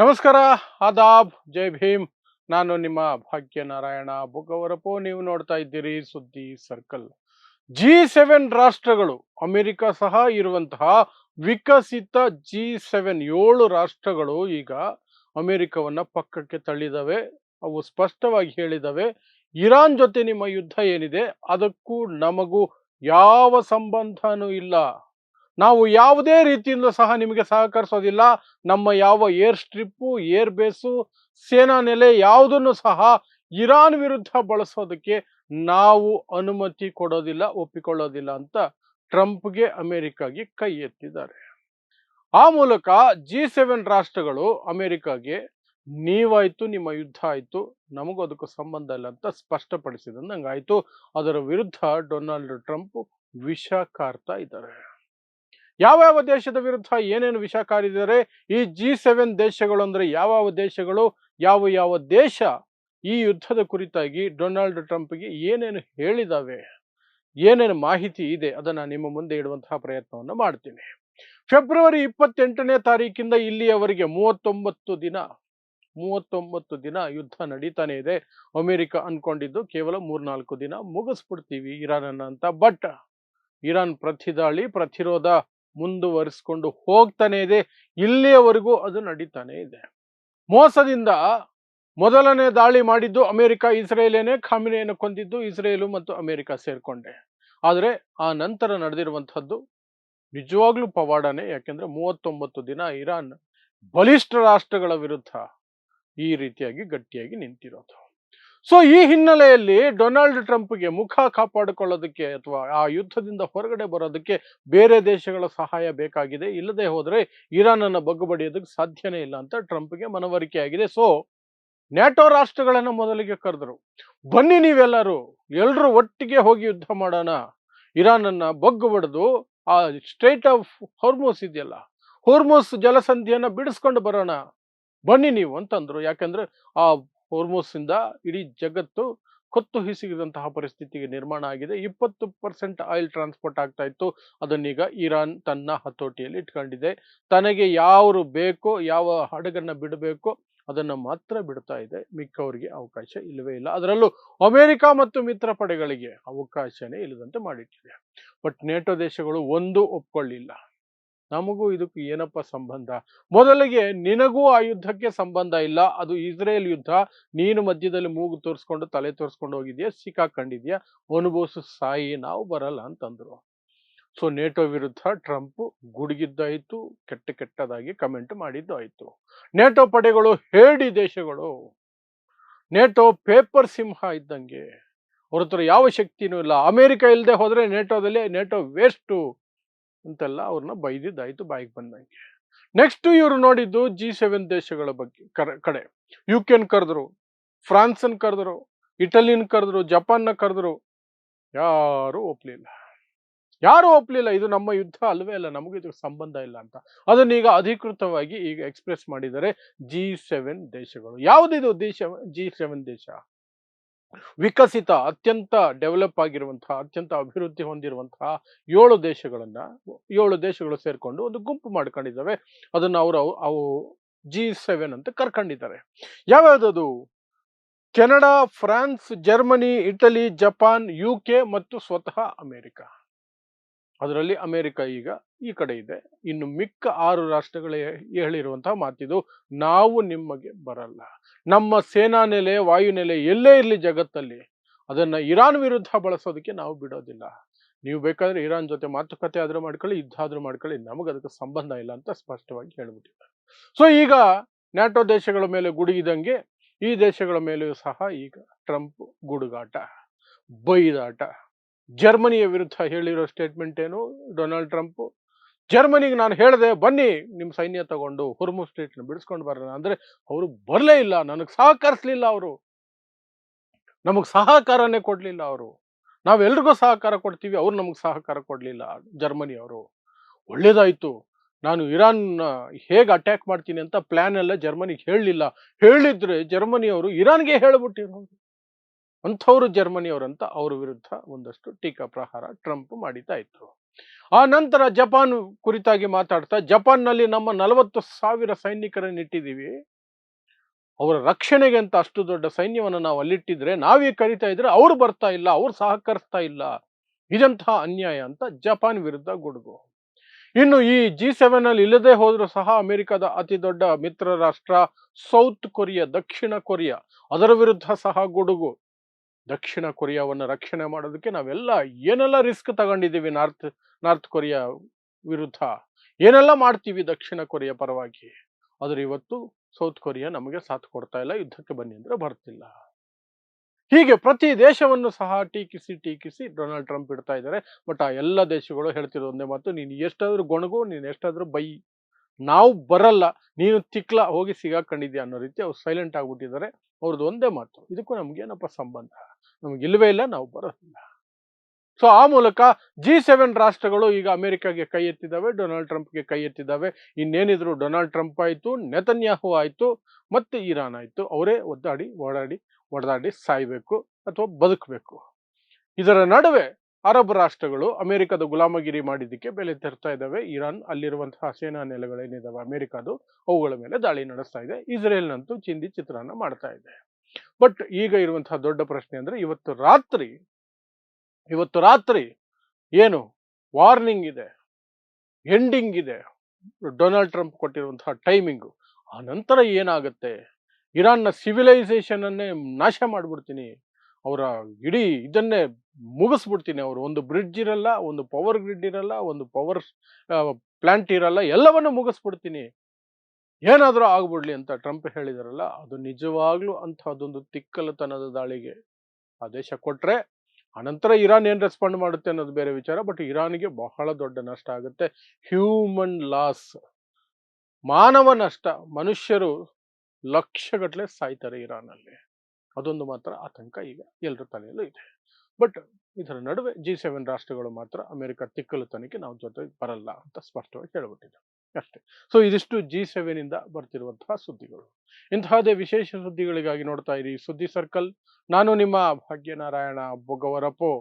ನಮಸ್ಕಾರ, ಆದಾಬ್, ಜೈ ಭೀಮ್. ನಾನು ನಿಮ್ಮ ಭಾಗ್ಯನಾರಾಯಣ ಬುಗವರಪು. ನೀವು ನೋಡ್ತಾ ಇದ್ದೀರಿ ಸುದ್ದಿ ಸರ್ಕಲ್. G7 ರಾಷ್ಟ್ರಗಳು, ಅಮೆರಿಕ ಸಹ ಇರುವಂತಹ ವಿಕಸಿತ G7 7 ರಾಷ್ಟ್ರಗಳು ಈಗ ಅಮೆರಿಕವನ್ನ ಪಕ್ಕಕ್ಕೆ ತಳ್ಳಿದವೆ. ಅವು ಸ್ಪಷ್ಟವಾಗಿ ಹೇಳಿದವೆ, ಇರಾನ್ ಜೊತೆ ನಿಮ್ಮ ಯುದ್ಧ ಏನಿದೆ ಅದಕ್ಕೂ ನಮಗೂ ಯಾವ ಸಂಬಂಧನೂ ಇಲ್ಲ. ನಾವು ಯಾವುದೇ ರೀತಿಯಿಂದ ಸಹ ನಿಮಗೆ ಸಹಕರಿಸೋದಿಲ್ಲ. ನಮ್ಮ ಯಾವ ಏರ್ ಸ್ಟ್ರಿಪ್ಪು, ಏರ್ ಬೇಸು, ಸೇನಾ ನೆಲೆ ಯಾವುದನ್ನು ಸಹ ಇರಾನ್ ವಿರುದ್ಧ ಬಳಸೋದಕ್ಕೆ ನಾವು ಅನುಮತಿ ಕೊಡೋದಿಲ್ಲ, ಒಪ್ಪಿಕೊಳ್ಳೋದಿಲ್ಲ ಅಂತ ಟ್ರಂಪ್ಗೆ ಅಮೆರಿಕಾಗೆ ಕೈ ಎತ್ತಿದ್ದಾರೆ. ಆ ಮೂಲಕ G7 ರಾಷ್ಟ್ರಗಳು ಅಮೆರಿಕಾಗೆ ನೀವಾಯ್ತು, ನಿಮ್ಮ ಯುದ್ಧ ಆಯ್ತು, ನಮಗೂ ಅದಕ್ಕೂ ಸಂಬಂಧ ಇಲ್ಲ ಅಂತ ಸ್ಪಷ್ಟಪಡಿಸಿದಂಗಾಯ್ತು. ಅದರ ವಿರುದ್ಧ ಡೊನಾಲ್ಡ್ ಟ್ರಂಪ್ ವಿಷ ಕಾರ್ತಾ ಇದ್ದಾರೆ. ಯಾವ ದೇಶದ ವಿರುದ್ಧ ಏನೇನು ವಿಷ ಕಾರಿದ್ದಾರೆ? ಈ G7 ದೇಶಗಳು ಅಂದ್ರೆ ಯಾವ ದೇಶಗಳು, ಯಾವ ದೇಶ ಈ ಯುದ್ಧದ ಕುರಿತಾಗಿ ಡೊನಾಲ್ಡ್ ಟ್ರಂಪ್ಗೆ ಏನೇನು ಹೇಳಿದಾವೆ, ಏನೇನು ಮಾಹಿತಿ ಇದೆ, ಅದನ್ನ ನಿಮ್ಮ ಮುಂದೆ ಇಡುವಂತಹ ಪ್ರಯತ್ನವನ್ನು ಮಾಡ್ತೀನಿ. ಫೆಬ್ರವರಿ 28ನೇ ತಾರೀಕಿಂದ ಇಲ್ಲಿಯವರೆಗೆ 39 ದಿನ ಯುದ್ಧ ನಡೀತಾನೆ ಇದೆ. ಅಮೆರಿಕ ಅನ್ಕೊಂಡಿದ್ದು ಕೇವಲ 3-4 ದಿನ ಮುಗಿಸ್ಬಿಡ್ತೀವಿ ಇರಾನ್ ಅಂತ. ಬಟ್ ಇರಾನ್ ಪ್ರತಿರೋಧ ಮುಂದುವರಿಸಿಕೊಂಡು ಹೋಗ್ತಾನೆ ಇದೆ. ಇಲ್ಲಿಯವರೆಗೂ ಅದು ನಡೀತಾನೆ ಇದೆ. ಮೋಸದಿಂದ ಮೊದಲನೇ ದಾಳಿ ಮಾಡಿದ್ದು ಅಮೆರಿಕ, ಇಸ್ರೇಲೇನೆ. ಖಾಮಿನಿಯನ್ನು ಕೊಂದಿದ್ದು ಇಸ್ರೇಲು ಮತ್ತು ಅಮೆರಿಕ ಸೇರ್ಕೊಂಡೆ. ಆದರೆ ಆ ನಂತರ ನಡೆದಿರುವಂತಹದ್ದು ನಿಜವಾಗ್ಲೂ ಪವಾಡನೆ. ಯಾಕೆಂದ್ರೆ 39 ದಿನ ಇರಾನ್ ಬಲಿಷ್ಠ ರಾಷ್ಟ್ರಗಳ ವಿರುದ್ಧ ಈ ರೀತಿಯಾಗಿ ಗಟ್ಟಿಯಾಗಿ ನಿಂತಿರೋದು. ಸೊ ಈ ಹಿನ್ನೆಲೆಯಲ್ಲಿ ಡೊನಾಲ್ಡ್ ಟ್ರಂಪ್ಗೆ ಮುಖ ಕಾಪಾಡಿಕೊಳ್ಳೋದಕ್ಕೆ ಅಥವಾ ಆ ಯುದ್ಧದಿಂದ ಹೊರಗಡೆ ಬರೋದಕ್ಕೆ ಬೇರೆ ದೇಶಗಳ ಸಹಾಯ ಬೇಕಾಗಿದೆ. ಇಲ್ಲದೆ ಹೋದರೆ ಇರಾನ್ ಅನ್ನ ಬಗ್ಗುಬಡಿಯೋದಕ್ಕೆ ಸಾಧ್ಯನೇ ಇಲ್ಲ ಅಂತ ಟ್ರಂಪ್ಗೆ ಮನವರಿಕೆ ಆಗಿದೆ. ಸೊ ನ್ಯಾಟೋ ರಾಷ್ಟ್ರಗಳನ್ನ ಮೊದಲಿಗೆ ಕರೆದರು. ಬನ್ನಿ ಎಲ್ರೂ ಒಟ್ಟಿಗೆ ಹೋಗಿ ಯುದ್ಧ ಮಾಡೋಣ, ಇರಾನ್ ಅನ್ನ ಬಗ್ಗು ಬಡಿದು ಆ ಸ್ಟ್ರೈಟ್ ಆಫ್ ಹೊರ್ಮುಸ್ ಇದೆಯಲ್ಲ, ಹೊರ್ಮುಸ್ ಜಲಸಂಧಿಯನ್ನ ಬಿಡಿಸ್ಕೊಂಡು ಬರೋಣ, ಬನ್ನಿ ನೀವು ಅಂತಂದ್ರು. ಯಾಕಂದ್ರೆ ಆ ಹೊರ್ಮುಸ್ ಇಂದ ಇಡೀ ಜಗತ್ತು ಕೊತ್ತು ಹಿಸುಕಿದಂತಹ ಪರಿಸ್ಥಿತಿಗೆ ನಿರ್ಮಾಣ ಆಗಿದೆ. 20% ಆಯಿಲ್ ಟ್ರಾನ್ಸ್ಪೋರ್ಟ್ ಆಗ್ತಾ ಇತ್ತು. ಅದನ್ನೀಗ ಇರಾನ್ ತನ್ನ ಹತೋಟಿಯಲ್ಲಿ ಇಟ್ಕೊಂಡಿದೆ. ತನಗೆ ಯಾರು ಬೇಕೋ, ಯಾವ ಹಡಗನ್ನ ಬಿಡಬೇಕೋ ಅದನ್ನ ಮಾತ್ರ ಬಿಡ್ತಾ ಇದೆ. ಮಿಕ್ಕವರಿಗೆ ಅವಕಾಶ ಇಲ್ಲವೇ ಇಲ್ಲ. ಅದರಲ್ಲೂ ಅಮೆರಿಕ ಮತ್ತು ಮಿತ್ರ ಪಡೆಗಳಿಗೆ ಅವಕಾಶನೇ ಇಲ್ಲದಂತೆ ಮಾಡಿಟ್ಟಿದೆ. ಬಟ್ ನೇಟೋ ದೇಶಗಳು ಒಂದು ಒಪ್ಕೊಳ್ಳಿಲ್ಲ. ನಮಗೂ ಇದಕ್ಕೂ ಏನಪ್ಪ ಸಂಬಂಧ? ಮೊದಲಿಗೆ ನಿನಗೂ ಆ ಯುದ್ಧಕ್ಕೆ ಸಂಬಂಧ ಇಲ್ಲ, ಅದು ಇಸ್ರೇಲ್ ಯುದ್ಧ. ನೀನು ಮಧ್ಯದಲ್ಲಿ ಮೂಗು ತೋರಿಸ್ಕೊಂಡು ತಲೆ ತೋರಿಸ್ಕೊಂಡು ಹೋಗಿದ್ಯಾ, ಸಿಕ್ಕಾಕೊಂಡಿದ್ಯಾ, ಅನುಭವಿಸು ಸಾಯಿ, ನಾವು ಬರಲ್ಲ ಅಂತಂದ್ರು. ಸೊ ನೇಟೋ ವಿರುದ್ಧ ಟ್ರಂಪ್ ಗುಡುಗಿದ್ದಾಯ್ತು, ಕೆಟ್ಟದಾಗಿ ಕಮೆಂಟ್ ಮಾಡಿದ್ದು ಆಯ್ತು. ನೇಟೋ ಪಡೆಗಳು ಹೇಡಿ ದೇಶಗಳು, ನೇಟೋ ಪೇಪರ್ ಸಿಂಹ ಇದ್ದಂಗೆ, ಅವ್ರ ಹತ್ರ ಯಾವ ಶಕ್ತಿನೂ ಇಲ್ಲ. ಅಮೆರಿಕ ಇಲ್ಲದೆ ಹೋದ್ರೆ ನೇಟೋದಲ್ಲಿ ನೇಟೋ ವೇಸ್ಟು ಅಂತೆಲ್ಲ ಅವ್ರನ್ನ ಬೈದಿದ್ದಾಯ್ತು ಬಾಯಿಗೆ ಬಂದಂಗೆ. ನೆಕ್ಸ್ಟ್ ಇವರು ನೋಡಿದ್ದು G7 ದೇಶಗಳ ಬಗ್ಗೆ ಕಡೆ. ಯುಕೆನ್ ಕರೆದ್ರು, ಫ್ರಾನ್ಸನ್ ಕರೆದ್ರು, ಇಟಲಿನ ಕರೆದ್ರು, ಜಪಾನ್ನ ಕರೆದ್ರು. ಯಾರು ಒಪ್ಲಿಲ್ಲ. ಇದು ನಮ್ಮ ಯುದ್ಧ ಅಲ್ವೇ ಅಲ್ಲ, ನಮಗೂ ಇದಕ್ಕೆ ಸಂಬಂಧ ಇಲ್ಲ ಅಂತ. ಅದನ್ನೀಗ ಅಧಿಕೃತವಾಗಿ ಈಗ ಎಕ್ಸ್ಪ್ರೆಸ್ ಮಾಡಿದ್ದಾರೆ G7 ದೇಶಗಳು. ಯಾವುದಿದು G7 ದೇಶ? ವಿಕಸಿತ, ಅತ್ಯಂತ ಡೆವಲಪ್ ಆಗಿರುವಂತಹ, ಅತ್ಯಂತ ಅಭಿವೃದ್ಧಿ ಹೊಂದಿರುವಂತಹ 7 ದೇಶಗಳು ಸೇರ್ಕೊಂಡು ಒಂದು ಗುಂಪು ಮಾಡ್ಕೊಂಡಿದ್ದಾವೆ. ಅದನ್ನ ಅವು G7 ಅಂತ ಕರ್ಕೊಂಡಿದ್ದಾರೆ. ಯಾವ್ಯಾವ್ದದು? Canada, France, Germany, Italy, Japan, UK ಮತ್ತು ಸ್ವತಃ ಅಮೆರಿಕ. ಅದರಲ್ಲಿ ಅಮೆರಿಕ ಈಗ ಈ ಕಡೆ ಇದೆ. ಇನ್ನು ಮಿಕ್ಕ 6 ರಾಷ್ಟ್ರಗಳೇ ಹೇಳಿರುವಂತಹ ಮಾತಿದು, ನಾವು ನಿಮಗೆ ಬರಲ್ಲ. ನಮ್ಮ ಸೇನಾ ನೆಲೆ, ವಾಯುನೆಲೆ ಎಲ್ಲೇ ಇರಲಿ ಜಗತ್ತಲ್ಲಿ, ಅದನ್ನ ಇರಾನ್ ವಿರುದ್ಧ ಬಳಸೋದಕ್ಕೆ ನಾವು ಬಿಡೋದಿಲ್ಲ. ನೀವು ಬೇಕಾದ್ರೆ ಇರಾನ್ ಜೊತೆ ಮಾತುಕತೆ ಆದ್ರೂ ಮಾಡ್ಕೊಳ್ಳಿ, ಯುದ್ಧ ಆದ್ರೂ ಮಾಡ್ಕೊಳ್ಳಿ, ನಮಗೆ ಅದಕ್ಕೆ ಸಂಬಂಧ ಇಲ್ಲ ಅಂತ ಸ್ಪಷ್ಟವಾಗಿ ಹೇಳ್ಬಿಟ್ಟಿದ್ದಾರೆ. ಸೊ ಈಗ ನ್ಯಾಟೋ ದೇಶಗಳ ಮೇಲೆ ಗುಡುಗಿದಂಗೆ ಈ ದೇಶಗಳ ಮೇಲೆಯೂ ಸಹ ಈಗ ಟ್ರಂಪ್ ಗುಡುಗಾಟ, ಬೈದಾಟ. ಜರ್ಮನಿಯ ವಿರುದ್ಧ ಹೇಳಿರೋ ಸ್ಟೇಟ್ಮೆಂಟ್ ಏನು ಡೊನಾಲ್ಡ್ ಟ್ರಂಪ್? ಜರ್ಮನಿಗೆ ನಾನು ಹೇಳಿದೆ, ಬನ್ನಿ ನಿಮ್ಮ ಸೈನ್ಯ ತಗೊಂಡು ಹೊರ್ಮುಸ್ ಸ್ಟ್ರೈಟ್ನ ಬಿಡಿಸ್ಕೊಂಡು ಬರೋಣ ಅಂದ್ರೆ ಅವರು ಬರಲೇ ಇಲ್ಲ. ನನಗೆ ಸಹಕರಿಸಲಿಲ್ಲ. ಅವರು ನಮಗೆ ಸಹಕಾರನೇ ಕೊಡ್ಲಿಲ್ಲ. ಅವರು ನಾವೆಲ್ರಿಗೂ ಸಹಕಾರ ಕೊಡ್ತೀವಿ, ಅವ್ರು ನಮಗೆ ಸಹಕಾರ ಕೊಡ್ಲಿಲ್ಲ ಜರ್ಮನಿ ಅವರು. ಒಳ್ಳೇದಾಯ್ತು, ನಾನು ಇರಾನ್ ಹೇಗೆ ಅಟ್ಯಾಕ್ ಮಾಡ್ತೀನಿ ಅಂತ ಪ್ಲಾನ್ ಎಲ್ಲ ಜರ್ಮನಿಗೆ ಹೇಳಲಿಲ್ಲ. ಹೇಳಿದ್ರೆ ಜರ್ಮನಿ ಅವರು ಇರಾನ್ಗೆ ಹೇಳ್ಬಿಟ್ಟಿರೋರು. ಅಂಥವ್ರು ಜರ್ಮನಿ ಅವರಂತ ಅವ್ರ ವಿರುದ್ಧ ಒಂದಷ್ಟು ಟೀಕಾ ಪ್ರಹಾರ ಟ್ರಂಪ್ ಮಾಡಿತಾ ಇದ್ರು. ಆ ನಂತರ ಜಪಾನ್ ಕುರಿತಾಗಿ ಮಾತಾಡ್ತಾ, ಜಪಾನ್ನಲ್ಲಿ ನಮ್ಮ 40,000 ಸೈನಿಕರನ್ನು ಇಟ್ಟಿದ್ದೀವಿ. ಅವರ ರಕ್ಷಣೆಗೆ ಅಂತ ಅಷ್ಟು ದೊಡ್ಡ ಸೈನ್ಯವನ್ನು ನಾವು ಅಲ್ಲಿಟ್ಟಿದ್ರೆ, ನಾವೀಗ ಕರೀತಾ ಇದ್ರೆ ಅವ್ರು ಬರ್ತಾ ಇಲ್ಲ, ಅವ್ರು ಸಹಕರಿಸ್ತಾ ಇಲ್ಲ. ಇದಂತಹ ಅನ್ಯಾಯ ಅಂತ ಜಪಾನ್ ವಿರುದ್ಧ ಗುಡುಗು. ಇನ್ನು ಈ G7 ಅಲ್ಲಿ ಇಲ್ಲದೆ ಹೋದ್ರೂ ಸಹ ಅಮೆರಿಕದ ಅತಿ ದೊಡ್ಡ ಮಿತ್ರ ರಾಷ್ಟ್ರ ಸೌತ್ ಕೊರಿಯಾ, ದಕ್ಷಿಣ ಕೊರಿಯಾ, ಅದರ ವಿರುದ್ಧ ಸಹ ಗುಡುಗು. ದಕ್ಷಿಣ ಕೊರಿಯಾವನ್ನು ರಕ್ಷಣೆ ಮಾಡೋದಕ್ಕೆ ನಾವೆಲ್ಲ ಏನೆಲ್ಲ ರಿಸ್ಕ್ ತಗೊಂಡಿದ್ದೀವಿ ನಾರ್ತ್ ಕೊರಿಯಾ ವಿರುದ್ಧ, ಏನೆಲ್ಲ ಮಾಡ್ತೀವಿ ದಕ್ಷಿಣ ಕೊರಿಯಾ ಪರವಾಗಿ. ಆದ್ರೆ ಇವತ್ತು ಸೌತ್ ಕೊರಿಯಾ ನಮಗೆ ಸಾಥ್ ಕೊಡ್ತಾ ಇಲ್ಲ, ಯುದ್ಧಕ್ಕೆ ಬನ್ನಿ ಅಂದ್ರೆ ಬರ್ತಿಲ್ಲ. ಹೀಗೆ ಪ್ರತಿ ದೇಶವನ್ನು ಸಹ ಟೀಕಿಸಿ ಡೊನಾಲ್ಡ್ ಟ್ರಂಪ್ ಇಡ್ತಾ ಇದ್ದಾರೆ. ಬಟ್ ಆ ಎಲ್ಲ ದೇಶಗಳು ಹೇಳ್ತಿರೋ ಒಂದೇ ಮಾತು, ನೀನು ಎಷ್ಟಾದ್ರೂ ಗೊಣಗು, ನೀನು ಎಷ್ಟಾದ್ರೂ ಬೈ, ನಾವು ಬರಲ್ಲ, ನೀನು ತಿಕ್ಲ ಹೋಗಿ ಸಿಗಾಕೊಂಡಿದ್ಯಾ ಅನ್ನೋ ರೀತಿ ಅವ್ರು ಸೈಲೆಂಟ್ ಆಗ್ಬಿಟ್ಟಿದ್ದಾರೆ. ಅವ್ರದ್ದು ಒಂದೇ ಮಾತು, ಇದಕ್ಕೂ ನಮ್ಗೇನಪ್ಪ ಸಂಬಂಧ, ನಮ್ಗೆ ಇಲ್ವೇ ಇಲ್ಲ, ನಾವು ಬರೋದಿಲ್ಲ. ಸೊ ಆ ಮೂಲಕ G7 ರಾಷ್ಟ್ರಗಳು ಈಗ ಅಮೆರಿಕಾಗೆ ಕೈ ಎತ್ತಿದ್ದಾವೆ, ಡೊನಾಲ್ಡ್ ಟ್ರಂಪ್ಗೆ ಕೈ ಎತ್ತಿದ್ದಾವೆ. ಇನ್ನೇನಿದ್ರು ಡೊನಾಲ್ಡ್ ಟ್ರಂಪ್ ಆಯ್ತು, ನೆತನ್ಯಾಹು ಆಯ್ತು, ಮತ್ತೆ ಇರಾನ್ ಆಯ್ತು, ಅವರೇ ಒಡೆದಾಡಿ ಸಾಯ್ಬೇಕು ಅಥವಾ ಬದುಕಬೇಕು. ಇದರ ನಡುವೆ ಅರಬ್ ರಾಷ್ಟ್ರಗಳು ಅಮೆರಿಕದ ಗುಲಾಮಗಿರಿ ಮಾಡಿದ್ದಕ್ಕೆ ಬೆಲೆ ತೆರ್ತಾ ಇದ್ದಾವೆ. ಇರಾನ್ ಅಲ್ಲಿರುವಂತಹ ಸೇನಾ ನೆಲೆಗಳೇನಿದಾವೆ ಅಮೆರಿಕದು, ಅವುಗಳ ಮೇಲೆ ದಾಳಿ ನಡೆಸ್ತಾ ಇದೆ. ಇಸ್ರೇಲ್ನಂತೂ ಚಿಂದಿ ಚಿತ್ರಾನ್ನ ಮಾಡ್ತಾ ಇದೆ. ಬಟ್ ಈಗ ಇರುವಂತಹ ದೊಡ್ಡ ಪ್ರಶ್ನೆ ಅಂದ್ರೆ, ಇವತ್ತು ರಾತ್ರಿ ಏನು ವಾರ್ನಿಂಗ್ ಇದೆ, ಎಂಡಿಂಗ್ ಇದೆ ಡೊನಾಲ್ಡ್ ಟ್ರಂಪ್ ಕೊಟ್ಟಿರುವಂತಹ ಟೈಮಿಂಗು. ಆ ನಂತರ ಏನಾಗುತ್ತೆ, ಇರಾನ್ನ ಸಿವಿಲೈಸೇಷನ್ ಅನ್ನೇ ನಾಶ ಮಾಡ್ಬಿಡ್ತೀನಿ, ಅವರ ಇಡೀ ಇದನ್ನೇ ಮುಗಿಸ್ಬಿಡ್ತೀನಿ. ಅವರು ಒಂದು ಬ್ರಿಡ್ಜ್ ಇರಲ್ಲ, ಒಂದು ಪವರ್ ಗ್ರಿಡ್ ಇರಲ್ಲ, ಒಂದು ಪವರ್ ಪ್ಲಾಂಟ್ ಇರಲ್ಲ, ಎಲ್ಲವನ್ನು ಮುಗಿಸ್ಬಿಡ್ತೀನಿ, ಏನಾದರೂ ಆಗ್ಬಿಡ್ಲಿ ಅಂತ ಟ್ರಂಪ್ ಹೇಳಿದಾರಲ್ಲ, ಅದು ನಿಜವಾಗ್ಲೂ ಅಂತಹದೊಂದು ತಿಕ್ಕಲತನದ ದಾಳಿಗೆ ಆ ದೇಶ ಕೊಟ್ರೆ, ಅನಂತರ ಇರಾನ್ ಏನ್ ರೆಸ್ಪಾಂಡ್ ಮಾಡುತ್ತೆ ಅನ್ನೋದು ಬೇರೆ ವಿಚಾರ. ಬಟ್ ಇರಾನ್ಗೆ ಬಹಳ ದೊಡ್ಡ ನಷ್ಟ ಆಗುತ್ತೆ. ಹ್ಯೂಮನ್ ಲಾಸ್, ಮಾನವ ನಷ್ಟ, ಮನುಷ್ಯರು ಲಕ್ಷಗಟ್ಟಲೆ ಸಾಯ್ತಾರೆ ಇರಾನಲ್ಲಿ. ಅದೊಂದು ಮಾತ್ರ ಆತಂಕ ಈಗ ಎಲ್ಲರ ತಲೆಯಲ್ಲೂ ಇದೆ. ಬಟ್ ಇದರ ನಡುವೆ G7 ರಾಷ್ಟ್ರಗಳು ಮಾತ್ರ ಅಮೆರಿಕ ತಿಕ್ಕಲುತನಕ್ಕೆ ನಾವು ಜೊತೆಗೆ ಬರಲ್ಲ ಅಂತ ಸ್ಪಷ್ಟವಾಗಿ ಹೇಳ್ಬಿಟ್ಟಿದೆ ಅಷ್ಟೇ. ಸೊ ಇದಿಷ್ಟು G7 ಇಂದ ಬರ್ತಿರುವಂತಹ ಸುದ್ದಿಗಳು. ಇಂತಹದೇ ವಿಶೇಷ ಸುದ್ದಿಗಳಿಗಾಗಿ ನೋಡ್ತಾ ಇರಿ ಸುದ್ದಿ ಸರ್ಕಲ್. ನಾನು ನಿಮ್ಮ ಭಾಗ್ಯನಾರಾಯಣ ಬೊಗವರಪೋ.